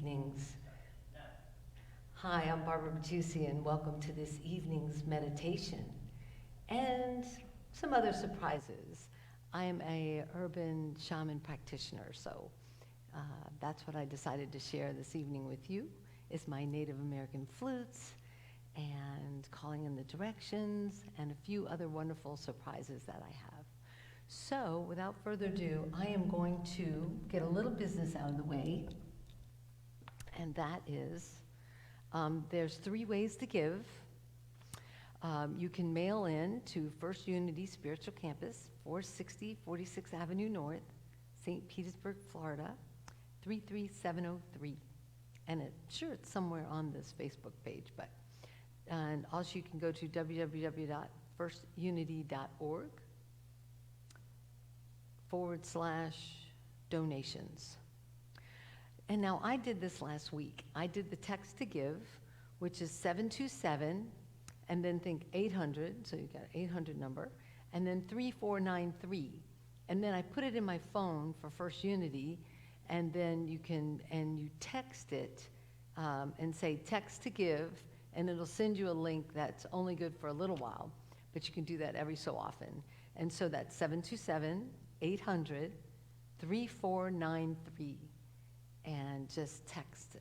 evening's. Hi, I'm Barbara Bertucci, and welcome to this evening's meditation and some other surprises. I am a urban shaman practitioner, so that's what I decided to share this evening with you, is my Native American flutes and calling in the directions and a few other wonderful surprises that I have. So, without further ado, I am going to get a little business out of the way, and that is, there's 3 ways to give. You can mail in to First Unity Spiritual Campus, 460 46th Avenue North, St. Petersburg, Florida, 33703. And it's somewhere on this Facebook page, and also you can go to www.firstunity.org/donations. And now I did this last week. I did the text to give, which is 727, and then think 800, so you got an 800 number, and then 3493. And then I put it in my phone for First Unity, and then you text it and say text to give, and it'll send you a link that's only good for a little while, but you can do that every so often. And so that's 727-800-3493, and just text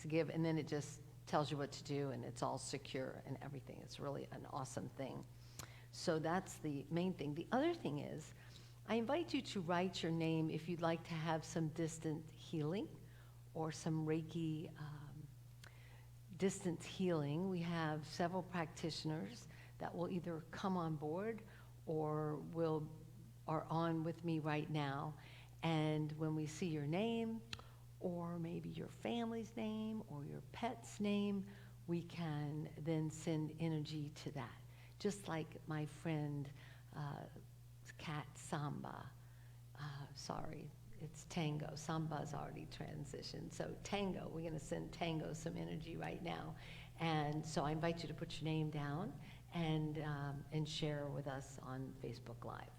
to give, and then it just tells you what to do, and it's all secure and everything. It's really an awesome thing. So that's the main thing. The other thing is, I invite you to write your name if you'd like to have some distant healing or some Reiki distant healing. We have several practitioners that will either come on board or are on with me right now. And when we see your name, or maybe your family's name or your pet's name, we can then send energy to that. Just like my friend cat Samba. Sorry, it's Tango. Samba's already transitioned. So Tango, we're going to send Tango some energy right now. And so I invite you to put your name down and share with us on Facebook Live.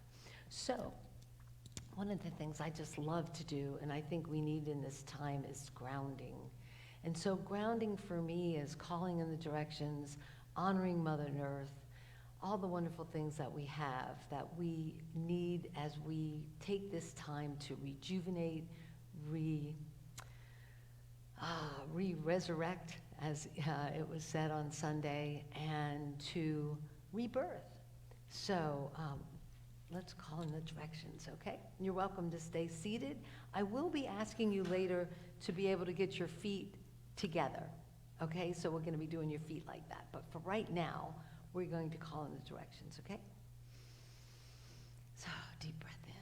So one of the things I just love to do, and I think we need in this time, is grounding. And so grounding for me is calling in the directions, honoring Mother Earth, all the wonderful things that we have, that we need as we take this time to rejuvenate, resurrect, as it was said on Sunday, and to rebirth. So let's call in the directions, okay? You're welcome to stay seated. I will be asking you later to be able to get your feet together, okay? So we're going to be doing your feet like that. But for right now, we're going to call in the directions, okay? So, deep breath in.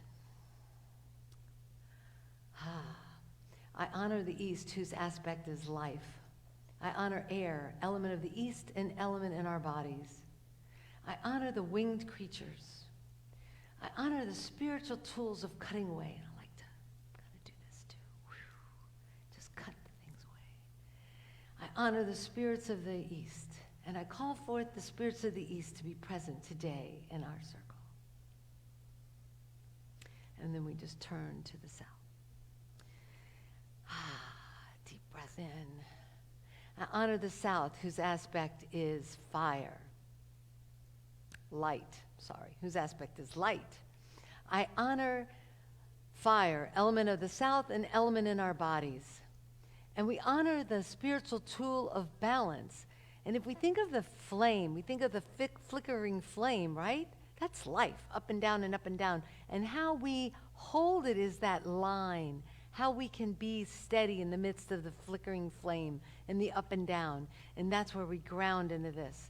I honor the East, whose aspect is life. I honor air, element of the East, and element in our bodies. I honor the winged creatures. I honor the spiritual tools of cutting away. And I like to kind of do this too. Just cut the things away. I honor the spirits of the East. And I call forth the spirits of the East to be present today in our circle. And then we just turn to the south. Deep breath in. I honor the south, whose aspect is fire. Whose aspect is light. I honor fire, element of the south, and element in our bodies. And we honor the spiritual tool of balance. And if we think of the flame, we think of the flickering flame, right? That's life, up and down and up and down. And how we hold it is that line, how we can be steady in the midst of the flickering flame and the up and down. And that's where we ground into this.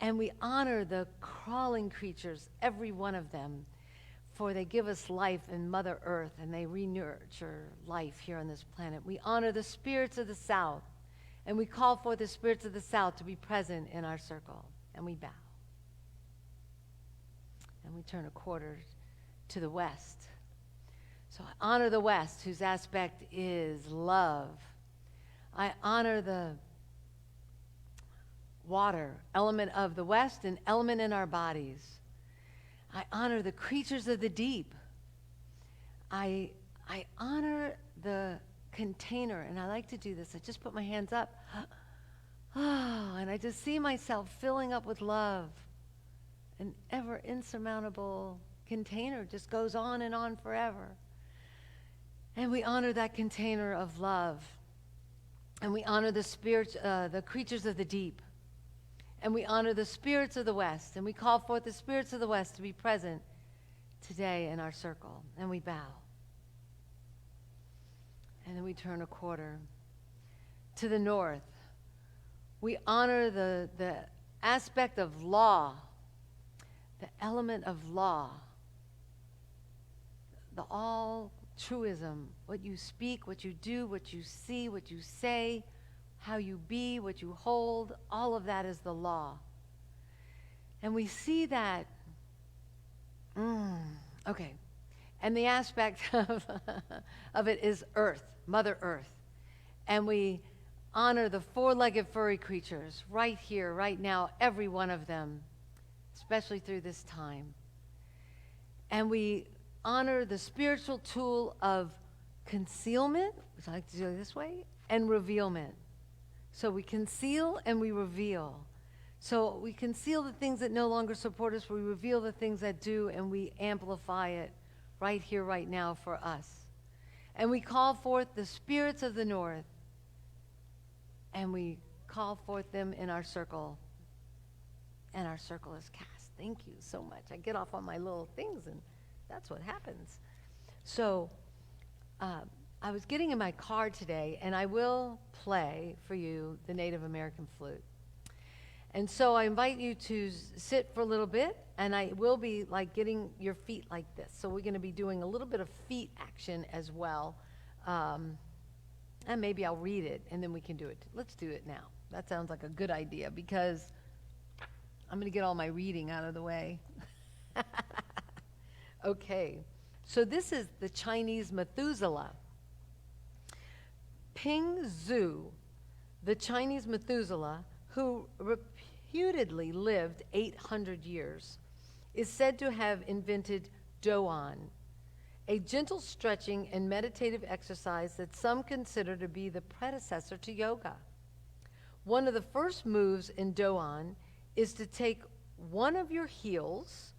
And we honor the crawling creatures, every one of them, for they give us life in Mother Earth, and they re-nurture life here on this planet. We honor the spirits of the South, and we call for the spirits of the South to be present in our circle, and we bow. And we turn a quarter to the West. So I honor the West, whose aspect is love. I honor the water, element of the West, and element in our bodies. I honor the creatures of the deep. I honor the container, and I like to do this. I just put my hands up, and I just see myself filling up with love. An ever insurmountable container just goes on and on forever. And we honor that container of love. And we honor the spirits, the creatures of the deep. And we honor the spirits of the West. And we call forth the spirits of the West to be present today in our circle. And we bow. And then we turn a quarter to the north. We honor the aspect of law, the element of law, the all truism, what you speak, what you do, what you see, what you say, how you be, what you hold, all of that is the law. And we see that, okay. And the aspect of it is earth, Mother Earth. And we honor the four-legged furry creatures right here, right now, every one of them, especially through this time. And we honor the spiritual tool of concealment, which I like to do it this way, and revealment. So we conceal and we reveal. So we conceal the things that no longer support us, we reveal the things that do, and we amplify it right here, right now for us. And we call forth the spirits of the north, and we call forth them in our circle. And our circle is cast. Thank you so much. I get off on my little things, and that's what happens. So I was getting in my car today, and I will play for you the Native American flute. And so I invite you to sit for a little bit, and I will be like getting your feet like this. So we're going to be doing a little bit of feet action as well. And maybe I'll read it, and then we can do it. Let's do it now. That sounds like a good idea, because I'm going to get all my reading out of the way. Okay, so this is the Chinese Methuselah. Ping Zhu, the Chinese Methuselah, who reputedly lived 800 years, is said to have invented Doan, a gentle stretching and meditative exercise that some consider to be the predecessor to yoga. One of the first moves in Doan is to take one of your heels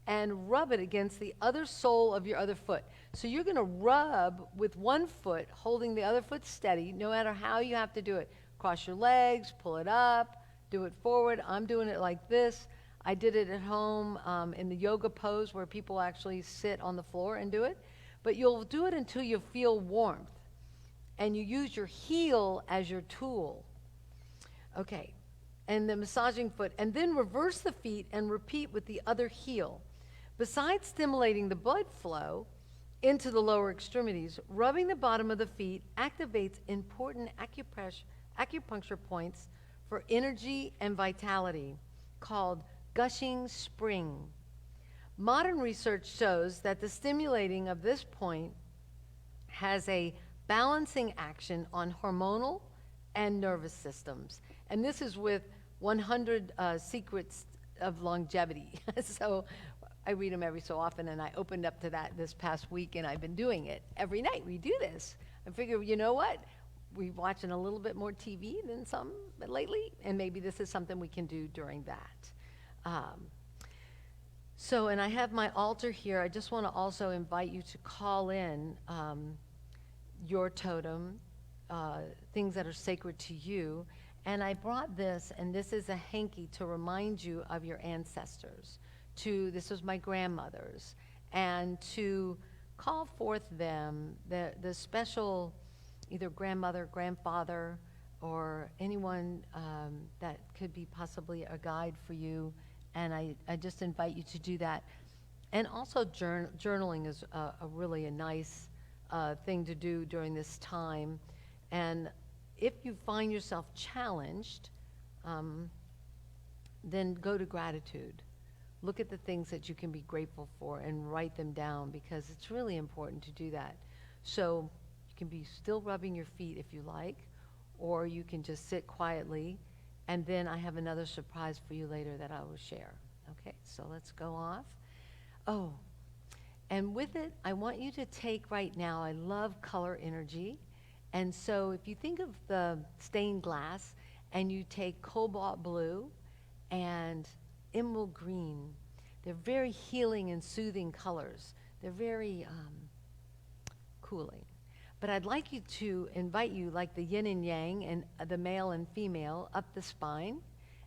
and rub it against the other sole of your other foot. So you're going to rub with one foot, holding the other foot steady, no matter how you have to do it. Cross your legs, pull it up, do it forward. I'm doing it like this. I did it at home in the yoga pose where people actually sit on the floor and do it. But you'll do it until you feel warmth. And you use your heel as your tool. Okay. And the massaging foot. And then reverse the feet and repeat with the other heel. Besides stimulating the blood flow into the lower extremities, rubbing the bottom of the feet activates important acupuncture points for energy and vitality, called gushing spring. Modern research shows that the stimulating of this point has a balancing action on hormonal and nervous systems. And this is with 100 secrets of longevity. So I read them every so often, and I opened up to that this past week, and I've been doing it every night. We do this. I figure, you know what? We're watching a little bit more TV than some lately, and maybe this is something we can do during that. And I have my altar here. I just want to also invite you to call in your totem, things that are sacred to you. And I brought this, and this is a hanky to remind you of your ancestors. This was my grandmother's, and to call forth them, the special, either grandmother, grandfather, or anyone that could be possibly a guide for you. And I just invite you to do that. And also journaling is a really nice thing to do during this time. And if you find yourself challenged, then go to gratitude. Look at the things that you can be grateful for and write them down, because it's really important to do that. So you can be still rubbing your feet if you like, or you can just sit quietly, and then I have another surprise for you later that I will share. Okay, so let's go off. Oh, and with it, I want you to take right now, I love color energy, And so if you think of the stained glass and you take cobalt blue and emerald green, they're very healing and soothing colors. They're very cooling. But I'd like you to invite you, like the yin and yang and the male and female, up the spine.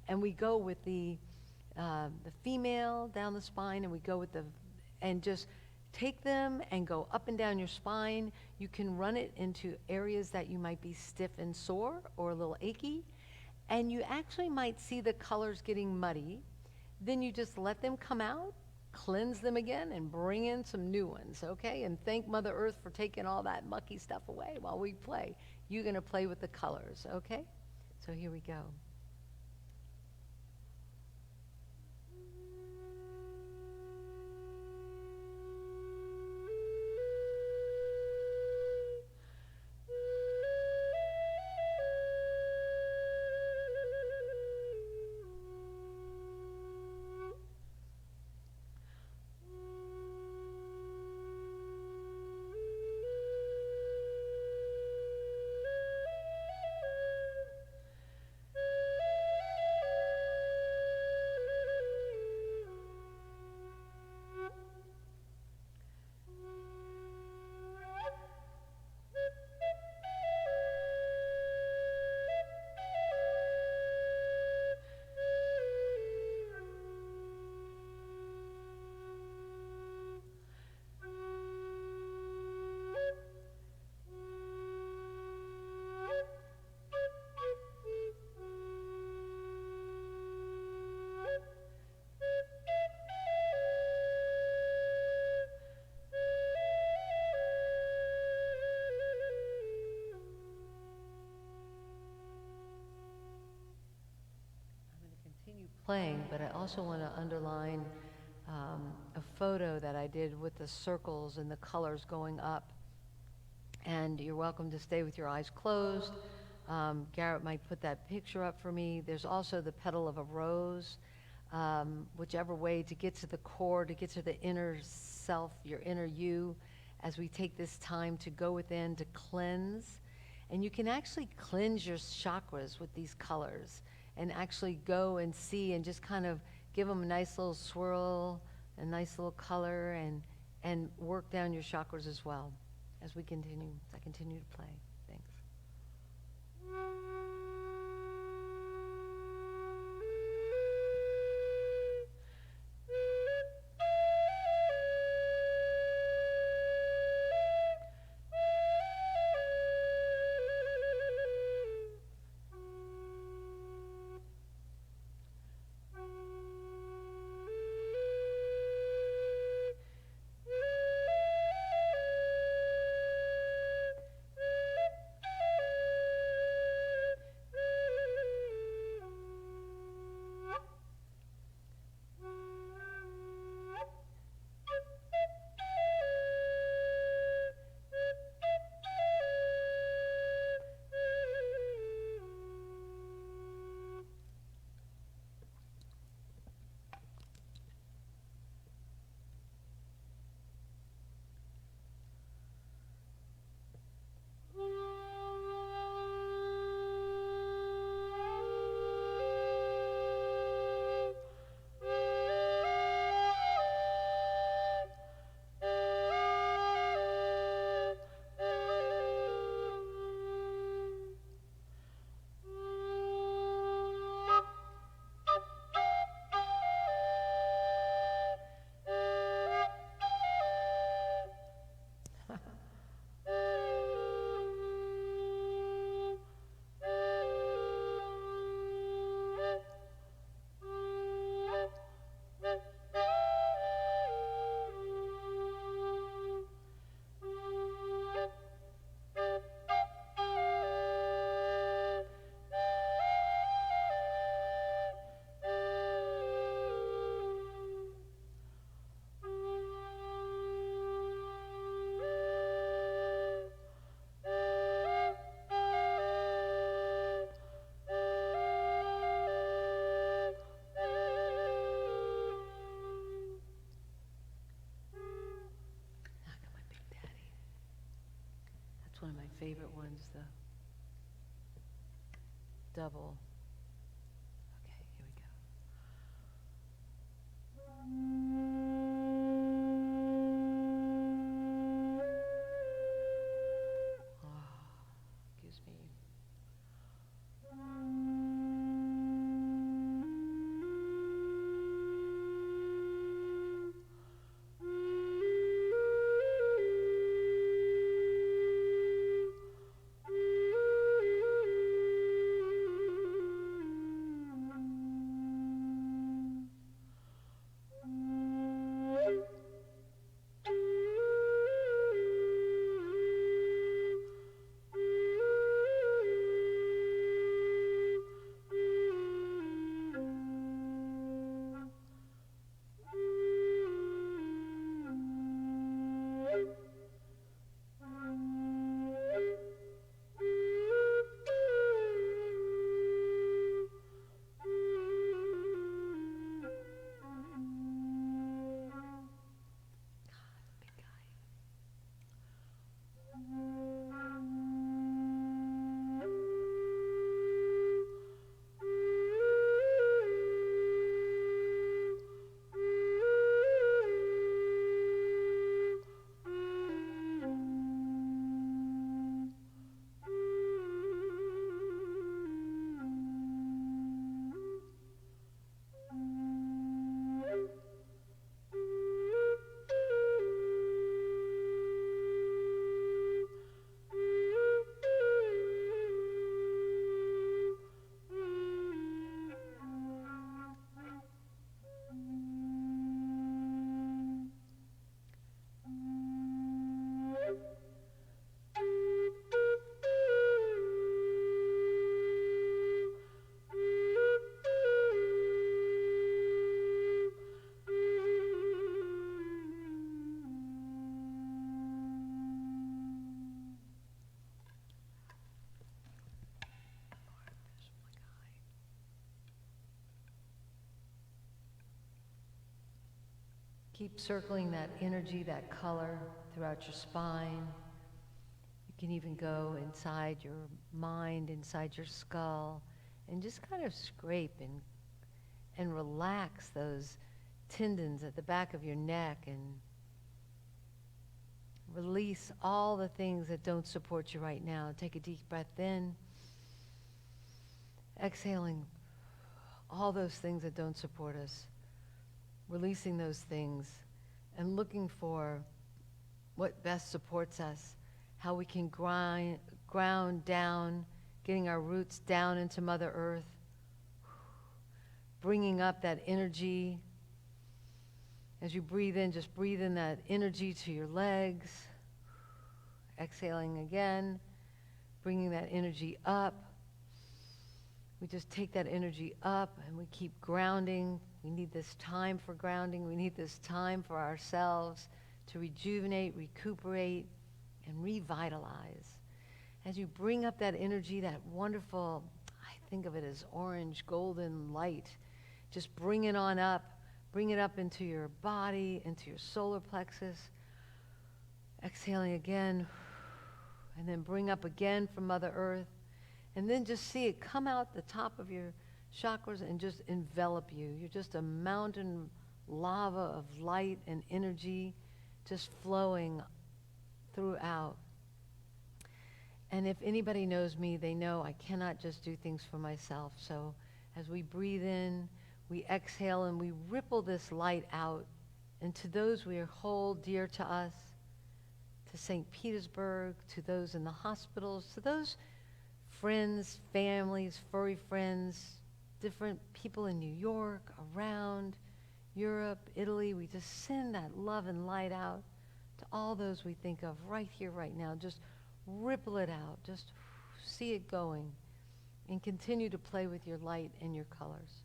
And we go with the female down the spine, and we go with and just take them and go up and down your spine. You can run it into areas that you might be stiff and sore or a little achy. And you actually might see the colors getting muddy. Then you just let them come out, cleanse them again, and bring in some new ones, okay? And thank Mother Earth for taking all that mucky stuff away while we play. You're going to play with the colors, okay? So here we go. Playing, but I also want to underline a photo that I did with the circles and the colors going up. And you're welcome to stay with your eyes closed. Garrett might put that picture up for me. There's also the petal of a rose, whichever way to get to the core, to get to the inner self, your inner you, as we take this time to go within, to cleanse. And you can actually cleanse your chakras with these colors and actually go and see and just kind of give them a nice little swirl, a nice little color, and work down your chakras as well as I continue to play. Thanks. my favorite ones, the double. Okay, here we go. Gives me big guy. Keep circling that energy, that color throughout your spine. You can even go inside your mind, inside your skull, and just kind of scrape and relax those tendons at the back of your neck and release all the things that don't support you right now. Take a deep breath in, exhaling all those things that don't support us. Releasing those things and looking for what best supports us, how we can ground down, getting our roots down into Mother Earth, bringing up that energy. As you breathe in, just breathe in that energy to your legs. Exhaling again, bringing that energy up. We just take that energy up and we keep grounding. We need this time for grounding. We need this time for ourselves to rejuvenate, recuperate, and revitalize. As you bring up that energy, that wonderful, I think of it as orange, golden light, just bring it on up. Bring it up into your body, into your solar plexus. Exhaling again, and then bring up again from Mother Earth. And then just see it come out the top of your chakras and just envelop you. You're just a mountain lava of light and energy just flowing throughout. And if anybody knows me, they know I cannot just do things for myself. So as we breathe in, we exhale and we ripple this light out. And to those we hold dear to us, to St. Petersburg, to those in the hospitals, to those friends, families, furry friends, different people in New York, around Europe, Italy. We just send that love and light out to all those we think of right here, right now. Just ripple it out. Just see it going. And continue to play with your light and your colors.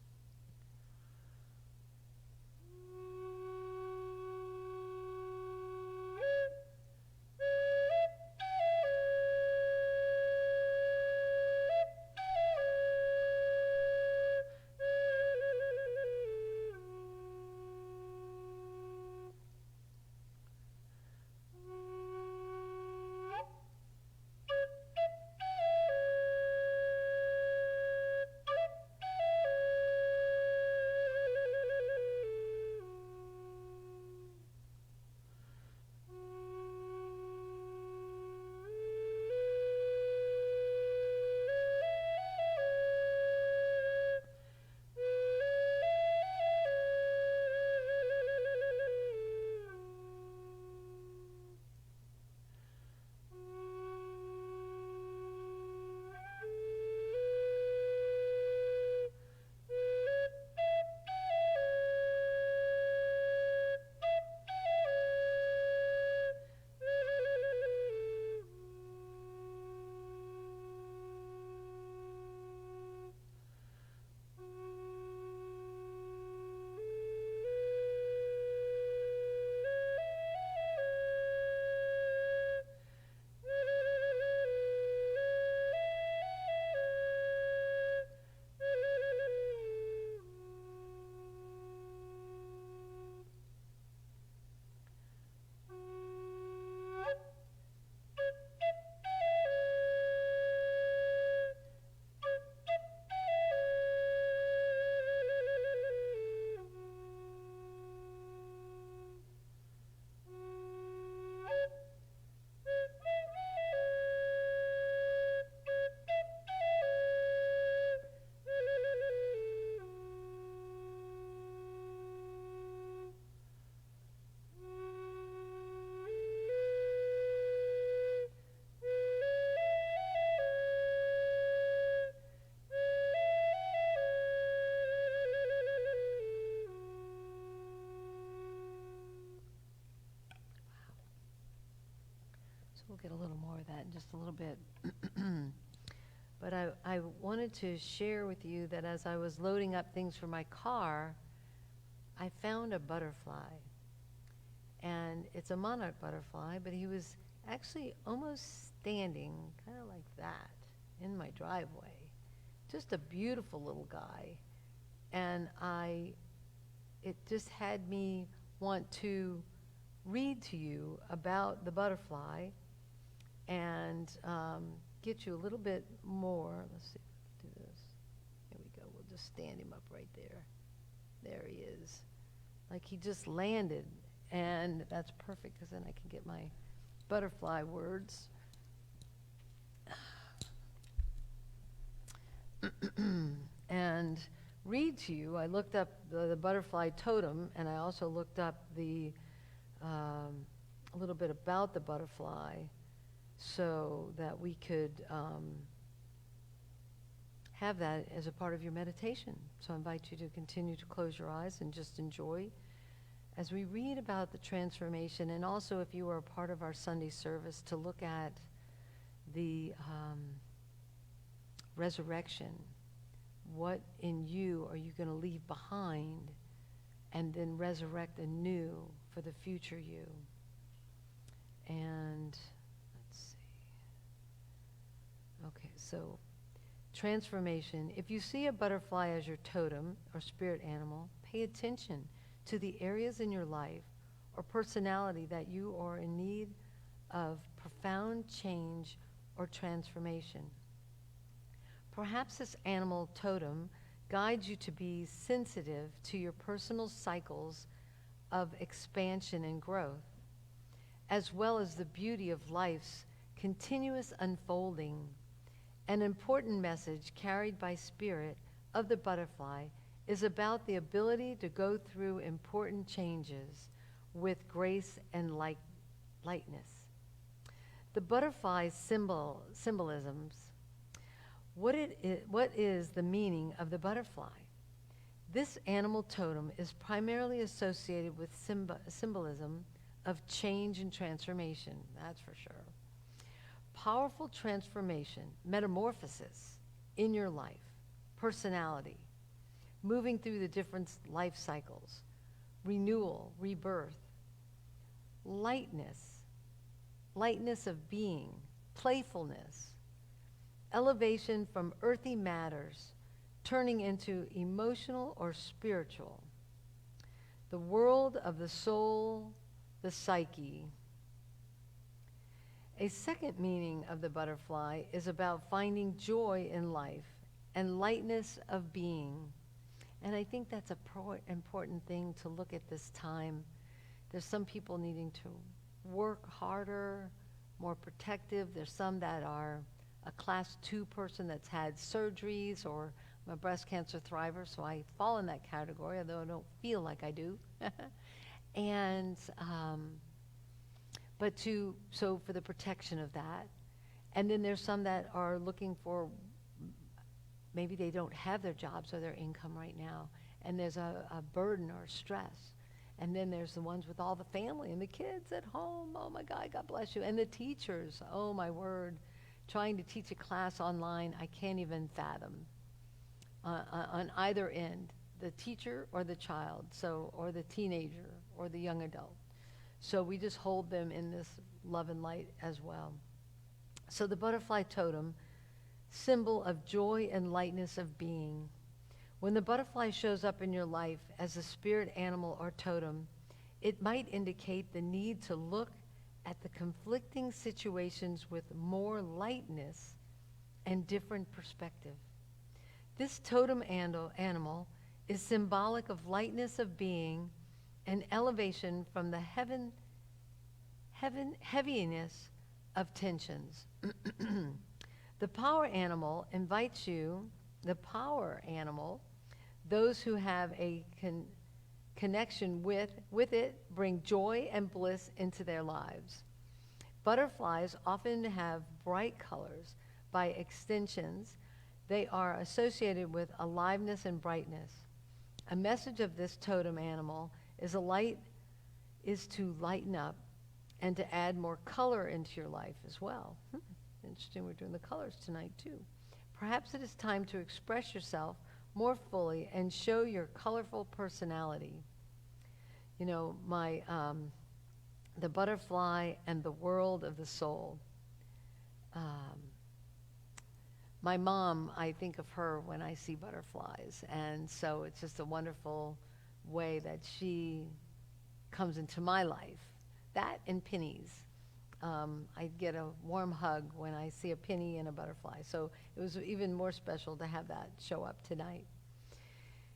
just a little bit. But I wanted to share with you that as I was loading up things for my car, I found a butterfly. And it's a monarch butterfly, but he was actually almost standing kind of like that in my driveway. Just a beautiful little guy. And it just had me want to read to you about the butterfly and get you a little bit more. Let's see if we can do this. Here we go. We'll just stand him up right there. There he is. Like he just landed. And that's perfect because then I can get my butterfly words. And read to you. I looked up the butterfly totem, and I also looked up a little bit about the butterfly so that we could have that as a part of your meditation. So I invite you to continue to close your eyes and just enjoy as we read about the transformation, and also if you are a part of our Sunday service, to look at the resurrection. What in you are you going to leave behind and then resurrect anew for the future you? And let's see. Okay, so transformation. If you see a butterfly as your totem or spirit animal, pay attention to the areas in your life or personality that you are in need of profound change or transformation. Perhaps this animal totem guides you to be sensitive to your personal cycles of expansion and growth, as well as the beauty of life's continuous unfolding. An important message carried by spirit of the butterfly is about the ability to go through important changes with grace and lightness. The butterfly's symbolisms. What is the meaning of the butterfly? This animal totem is primarily associated with symbolism of change and transformation, that's for sure. Powerful transformation, metamorphosis in your life, personality, moving through the different life cycles, renewal, rebirth, lightness of being, playfulness, elevation from earthy matters, turning into emotional or spiritual, the world of the soul, the psyche. A second meaning of the butterfly is about finding joy in life and lightness of being. And I think that's an important thing to look at this time. There's some people needing to work harder, more protective. There's some that are a class 2 person that's had surgeries, or I'm a breast cancer thriver, so I fall in that category, although I don't feel like I do. And, so for the protection of that. And then there's some that are looking for, maybe they don't have their jobs or their income right now, and there's a burden or stress. And then there's the ones with all the family and the kids at home. Oh my God, God bless you. And the teachers, oh my word, trying to teach a class online, I can't even fathom on either end, the teacher or the child, so, or the teenager or the young adult. So we just hold them in this love and light as well. So the butterfly totem, symbol of joy and lightness of being. When the butterfly shows up in your life as a spirit animal or totem, it might indicate the need to look at the conflicting situations with more lightness and different perspective. This totem animal is symbolic of lightness of being and elevation from the heaviness of tensions. The power animal invites you, those who have a connection with it, bring joy and bliss into their lives. Butterflies often have bright colors. By extensions, they are associated with aliveness and brightness. A message of this totem animal is to lighten up and to add more color into your life as well. Interesting, we're doing the colors tonight too. Perhaps it is time to express yourself more fully and show your colorful personality. You know, the butterfly and the world of the soul. My mom, I think of her when I see butterflies, and so it's just a wonderful way that she comes into my life. That and pennies. I get a warm hug when I see a penny and a butterfly, so it was even more special to have that show up tonight.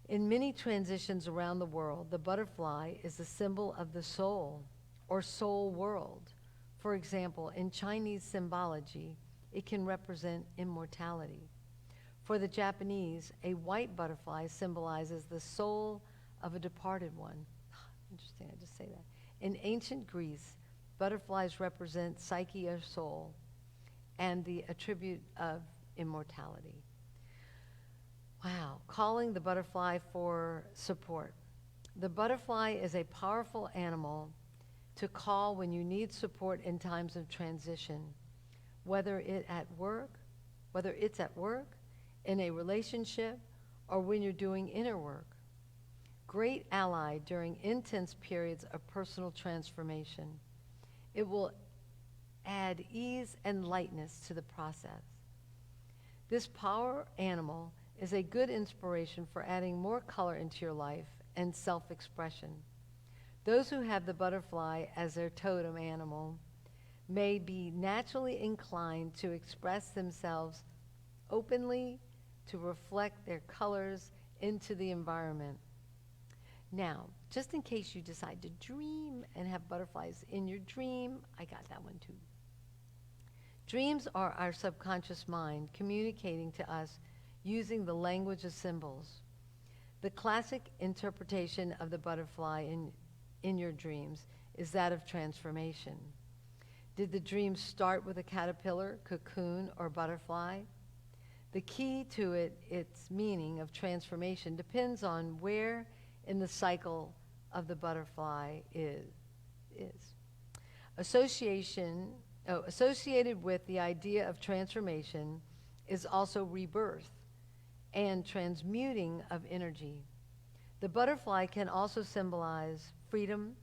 In many transitions around the world, the butterfly is a symbol of the soul or soul world. For example, in Chinese symbology, it can represent immortality. For the Japanese, a white butterfly symbolizes the soul of a departed one. Interesting, I just say that. In ancient Greece, butterflies represent psyche or soul and the attribute of immortality. Wow, calling the butterfly for support. The butterfly is a powerful animal to call when you need support in times of transition, whether it's at work, in a relationship, or when you're doing inner work. Great ally during intense periods of personal transformation. It will add ease and lightness to the process. This power animal is a good inspiration for adding more color into your life and self-expression. Those who have the butterfly as their totem animal may be naturally inclined to express themselves openly, to reflect their colors into the environment. Now, just in case you decide to dream and have butterflies in your dream, I got that one too. Dreams are our subconscious mind communicating to us using the language of symbols. The classic interpretation of the butterfly in your dreams is that of transformation. Did the dream start with a caterpillar, cocoon, or butterfly? The key to its meaning of transformation depends on where in the cycle of the butterfly is. Associated with the idea of transformation is also rebirth and transmuting of energy. The butterfly can also symbolize freedom,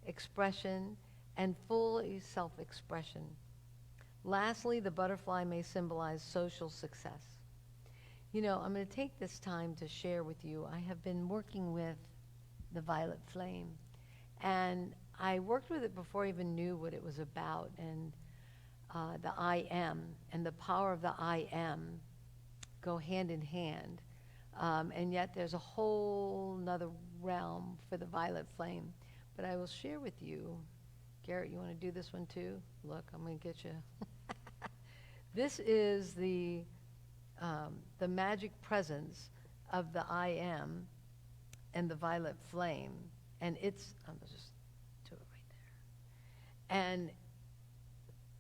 expression, and full self-expression. Lastly, the butterfly may symbolize social success. You know, I'm going to take this time to share with you, I have been working with the violet flame, and I worked with it before I even knew what it was about, and the I am and the power of the I am go hand in hand, and yet there's a whole nother realm for the violet flame. But I will share with you. Garrett, you want to do this one too? Look, I'm going to get you. This is the magic presence of the I am and the violet flame, and it's, I'm going to just do it right there. And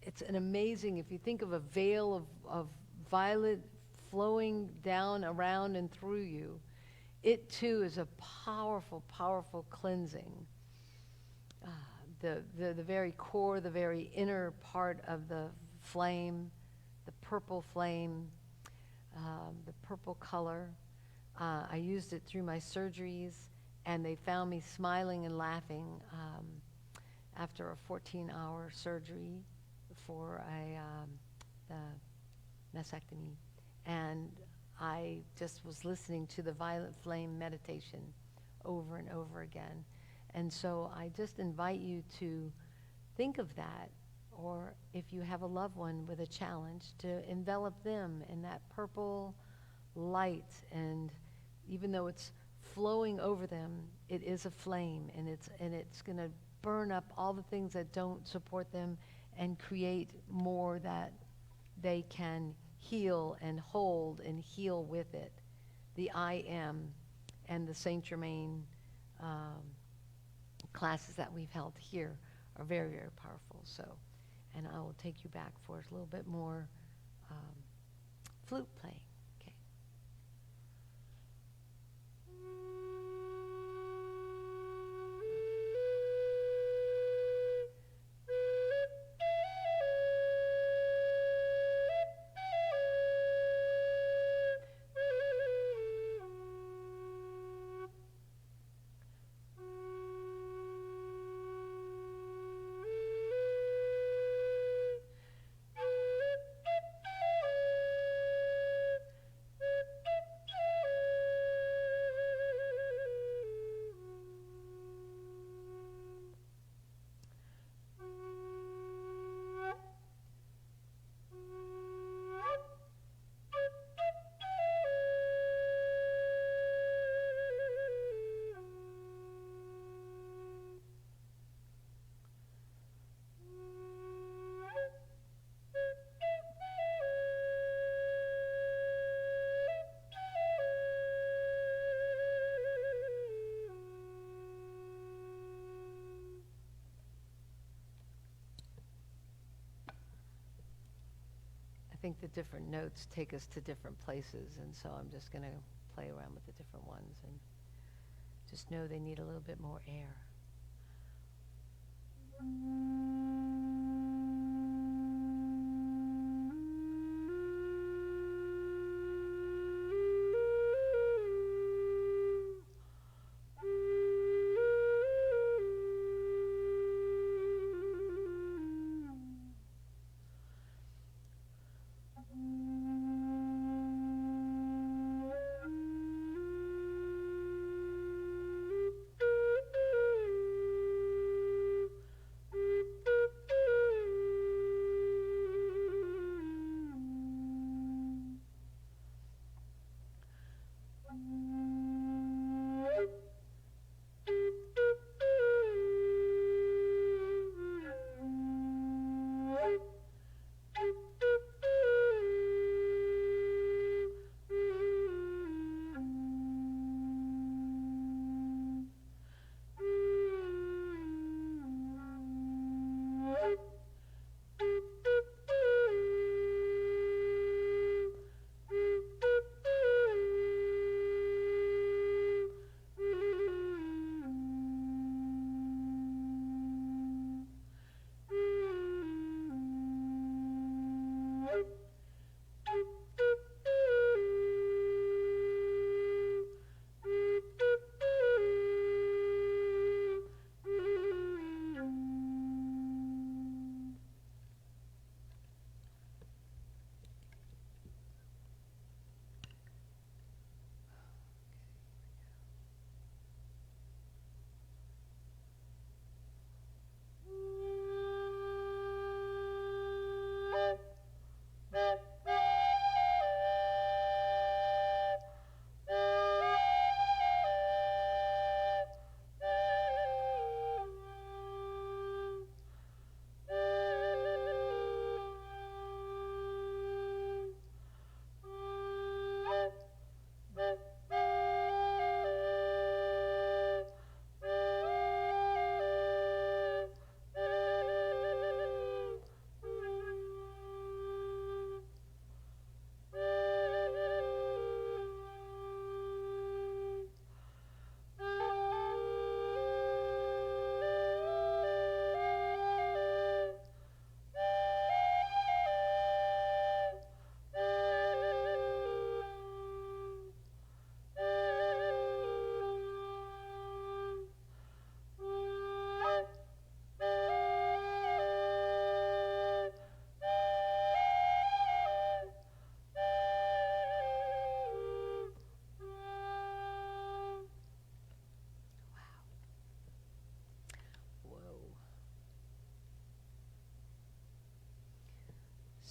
it's an amazing, if you think of a veil of violet flowing down, around, and through you, it too is a powerful, powerful cleansing. The very core, the very inner part of the flame, the purple flame, the purple color. I used it through my surgeries, and they found me smiling and laughing after a 14-hour surgery for the mastectomy. And I just was listening to the violet flame meditation over and over again. And so I just invite you to think of that, or if you have a loved one with a challenge, to envelop them in that purple light. And even though it's flowing over them, it is a flame, and it's going to burn up all the things that don't support them and create more that they can heal and hold and heal with it. The I am and the Saint Germain classes that we've held here are very, very powerful. So, and I will take you back for a little bit more flute playing. Okay. think the different notes take us to different places, and so I'm just going to play around with the different ones and just know they need a little bit more air.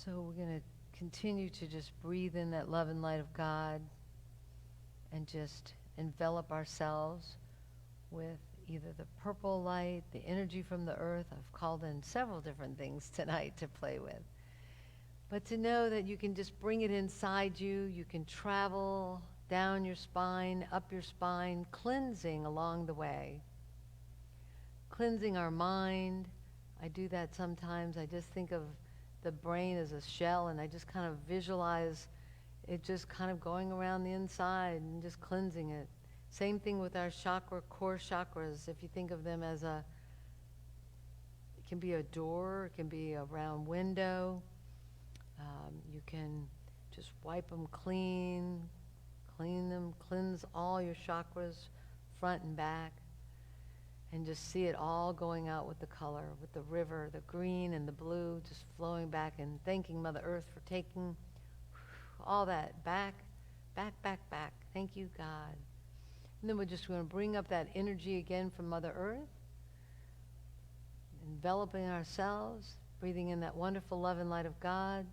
So we're going to continue to just breathe in that love and light of God and just envelop ourselves with either the purple light, the energy from the earth. I've called in several different things tonight to play with. But to know that you can just bring it inside you, you can travel down your spine, up your spine, cleansing along the way. Cleansing our mind. I do that sometimes. I just think of the brain as a shell, and I just kind of visualize it just kind of going around the inside and just cleansing it. Same thing with our chakra, core chakras. If you think of them as it can be a door, it can be a round window. You can just wipe them clean them, cleanse all your chakras, front and back, and just see it all going out with the color, with the river, the green and the blue, just flowing back and thanking Mother Earth for taking all that back. Thank you, God. And then we're just going to bring up that energy again from Mother Earth, enveloping ourselves, breathing in that wonderful love and light of God,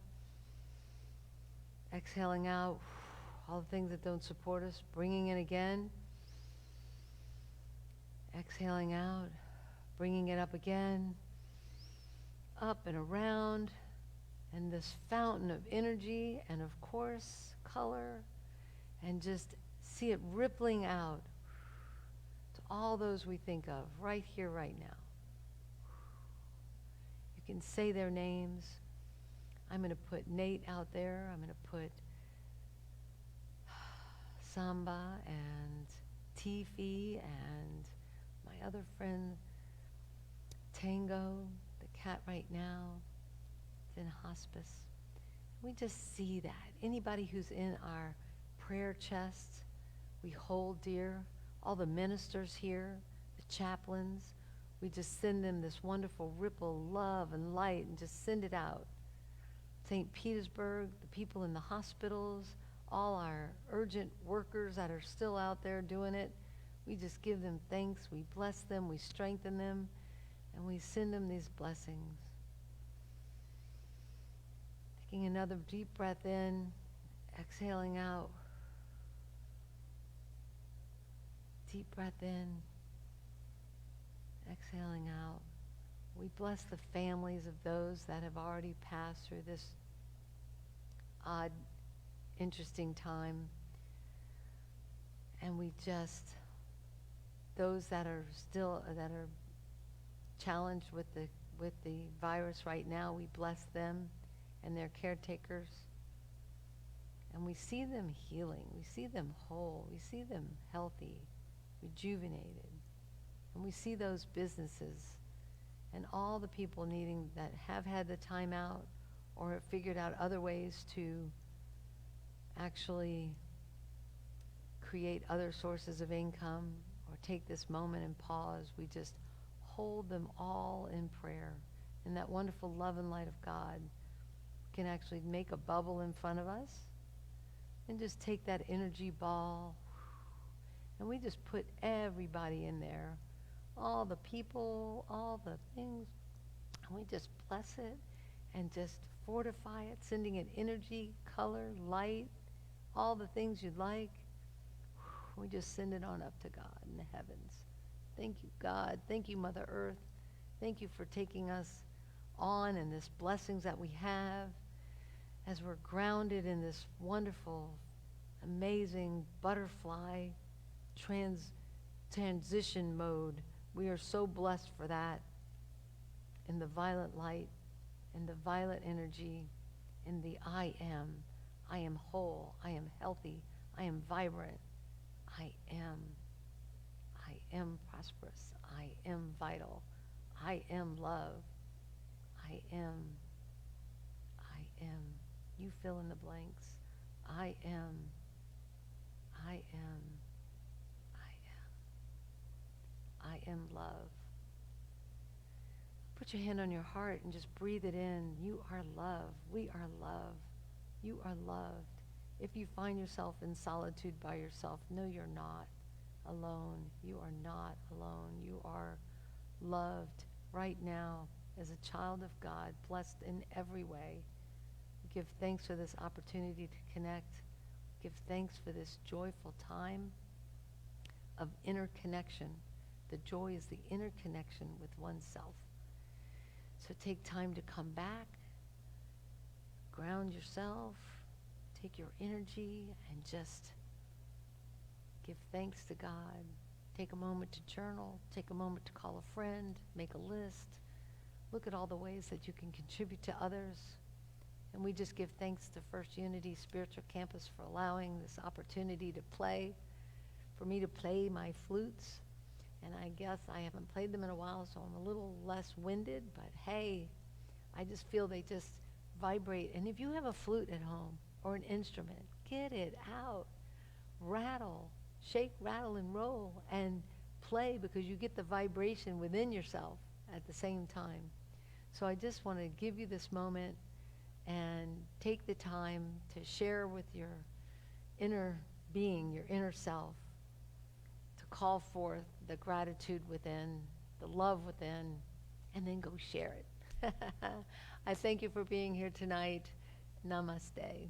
exhaling out all the things that don't support us, bringing in again, exhaling out, bringing it up again, up and around, and this fountain of energy and, of course, color, and just see it rippling out to all those we think of right here, right now. You can say their names. I'm going to put Nate out there. I'm going to put Samba and Tifi and my other friend Tango, the cat right now, is in hospice. We just see that. Anybody who's in our prayer chest, we hold dear. All the ministers here, the chaplains, we just send them this wonderful ripple of love and light and just send it out. St. Petersburg, the people in the hospitals, all our urgent workers that are still out there doing it, we just give them thanks, we bless them, we strengthen them, and we send them these blessings. Taking another deep breath in, exhaling out. Deep breath in, exhaling out. We bless the families of those that have already passed through this odd, interesting time. And we just, those that are still, that are challenged with the virus right now, we bless them and their caretakers. And we see them healing, we see them whole, we see them healthy, rejuvenated. And we see those businesses and all the people needing that have had the time out or have figured out other ways to actually create other sources of income or take this moment and pause. We just hold them all in prayer. And that wonderful love and light of God can actually make a bubble in front of us and just take that energy ball and we just put everybody in there, all the people, all the things, and we just bless it and just fortify it, sending it energy, color, light, all the things you'd like. We just send it on up to God in the heavens. Thank you, God. Thank you, Mother Earth. Thank you for taking us on and this blessings that we have as we're grounded in this wonderful, amazing butterfly transition mode. We are so blessed for that in the violet light, in the violet energy, in the I am. I am whole. I am healthy. I am vibrant. I am prosperous. I am vital. I am love. I am. You fill in the blanks. I am. I am love. Put your hand on your heart and just breathe it in. You are love. We are love. You are loved. If you find yourself in solitude by yourself, no, you're not alone. You are not alone. You are loved right now as a child of God, blessed in every way. Give thanks for this opportunity to connect. Give thanks for this joyful time of inner connection. The joy is the inner connection with oneself. So take time to come back, ground yourself, take your energy, and just give thanks to God. Take a moment to journal, take a moment to call a friend, make a list, look at all the ways that you can contribute to others. And we just give thanks to First Unity Spiritual Campus for allowing this opportunity to play, for me to play my flutes. And I guess I haven't played them in a while, so I'm a little less winded, but hey, I just feel they just vibrate. And if you have a flute at home or an instrument, get it out, rattle, shake, rattle, and roll, and play, because you get the vibration within yourself at the same time. So I just want to give you this moment and take the time to share with your inner being, your inner self, to call forth the gratitude within, the love within, and then go share it. I thank you for being here tonight. Namaste.